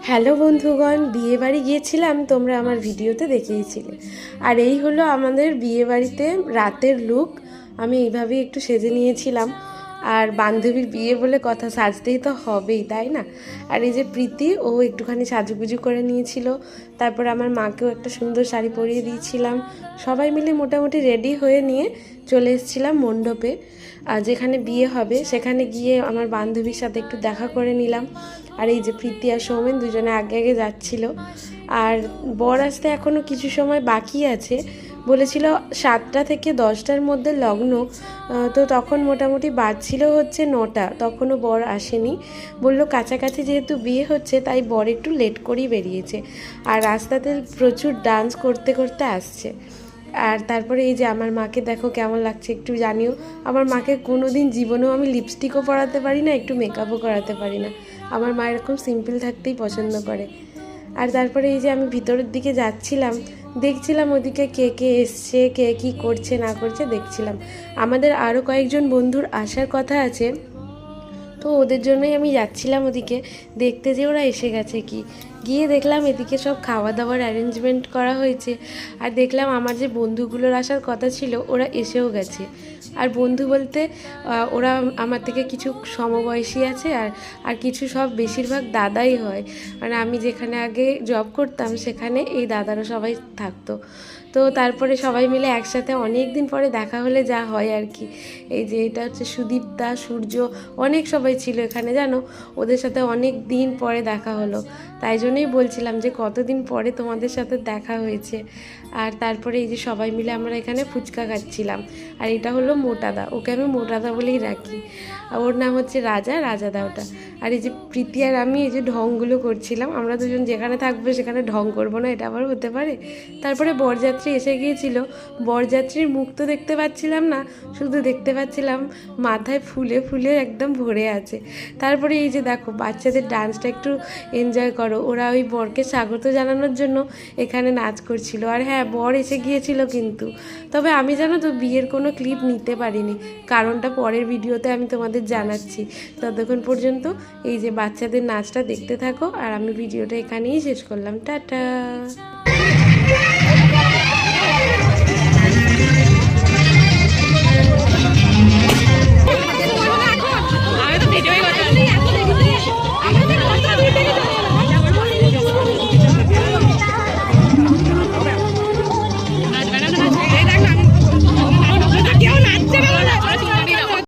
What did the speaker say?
Hello বন্ধুগণ, বিয়ে বাড়ি গিয়েছিলাম, তোমরা আমার ভিডিওতে দেখেইছিলে। আর এই হলো আমাদের বিয়ে বাড়িতে রাতের লুক। আমি এইভাবেই একটু সেজে নিয়েছিলাম। আর বান্ধবীর বিয়ে বলে কথা, সাজতেই তো হবেই, তাই না? আর এই যে প্রীতি, ও একটুখানি সাজুগুজু করে নিয়েছিল। তারপর আমার মাকেও একটা সুন্দর শাড়ি পরিয়ে দিয়েছিলাম। সবাই মিলে মোটামুটি রেডি হয়ে নিয়ে চলে এসেছিলাম মণ্ডপে, যেখানে বিয়ে হবে। সেখানে গিয়ে আমার বান্ধবীর সাথে একটু দেখা করে নিলাম। আর এই যে প্রীতি আর সৌমেন দুজনে আগে আগে যাচ্ছিল। আর বর আসতে এখনও কিছু সময় বাকি আছে, বলেছিল 7টা থেকে 10টার মধ্যে লগ্ন। তো তখন মোটামুটি বাজছিল হচ্ছে 9টা, তখনও বর আসেনি। বললো কাছাকাছি যেহেতু বিয়ে হচ্ছে, তাই বর একটু লেট করেই বেরিয়েছে। আর রাস্তাতে প্রচুর ডান্স করতে করতে আসছে। আর তারপরে এই যে আমার মাকে দেখো কেমন লাগছে একটু জানিও। আমার মাকে কোনো দিন জীবনেও আমি লিপস্টিকও পরাতে পারি না, একটু মেকআপও করাতে পারি না। আমার মা এরকম সিম্পল থাকতেই পছন্দ করে। আর তারপরে এই যে আমি ভিতরের দিকে যাচ্ছিলাম, দেখছিলাম ওদিকে কে কে এসছে, কে কী করছে না করছে দেখছিলাম। আমাদের আরও কয়েকজন বন্ধুর আসার কথা আছে, তো ওদের জন্যই আমি যাচ্ছিলাম ওদিকে দেখতে যে ওরা এসে গেছে কি। গিয়ে দেখলাম এদিকে সব খাওয়া দাওয়ার অ্যারেঞ্জমেন্ট করা হয়েছে। আর দেখলাম আমার যে বন্ধুগুলোর আসার কথা ছিল ওরা এসেও গেছে। আর বন্ধু বলতে ওরা আমার থেকে কিছু সমবয়সী আছে, আর কিছু সব বেশিরভাগ দাদাই হয়। মানে আমি যেখানে আগে জব করতাম সেখানে এই দাদারা সবাই থাকতো। তো তারপরে সবাই মিলে একসাথে অনেক দিন পরে দেখা হলে যা হয় আর কি। এই যে এটা হচ্ছে সুদীপ্তা, সূর্য, অনেক সবাই ছিল এখানে জানো। ওদের সাথে অনেক দিন পরে দেখা হলো, তাই জন্যই বলছিলাম যে কতদিন পরে তোমাদের সাথে দেখা হয়েছে। আর তারপরে এই যে সবাই মিলে আমরা এখানে ফুচকা খাচ্ছিলাম। আর এটা হলো মোটাদা, ওকে আমি মোটাদা বলেই রাখি। ওর নাম হচ্ছে রাজাদা ওটা। আর এই যে প্রীতি আর আমি এই যে ঢংগুলো করছিলাম, আমরা দুজন যেখানে থাকবো সেখানে ঢং করবো না, এটা আবার হতে পারে। তারপরে বরযাত্রী এসে গিয়েছিল। বরযাত্রীর মুখ তো দেখতে পাচ্ছিলাম না, শুধু দেখতে পাচ্ছিলাম মাথায় ফুলে ফুলে একদম ভরে আছে। তারপরে এই যে দেখো বাচ্চাদের ডান্সটা একটু এনজয় করো, ওরা ওই বরকে স্বাগত জানানোর জন্য এখানে নাচ করছিল। আর হ্যাঁ, বর এসে গিয়েছিল কিন্তু, তবে আমি জানো তো বিয়ের কোনো ক্লিপ নিতে পারিনি, কারণটা পরের ভিডিওতে আমি তোমাদের জানাচ্ছি। ততক্ষণ পর্যন্ত এই যে বাচ্চাদের নাচটা দেখতে থাকো, আর আমি ভিডিওটা এখানেই শেষ করলাম। টাটা।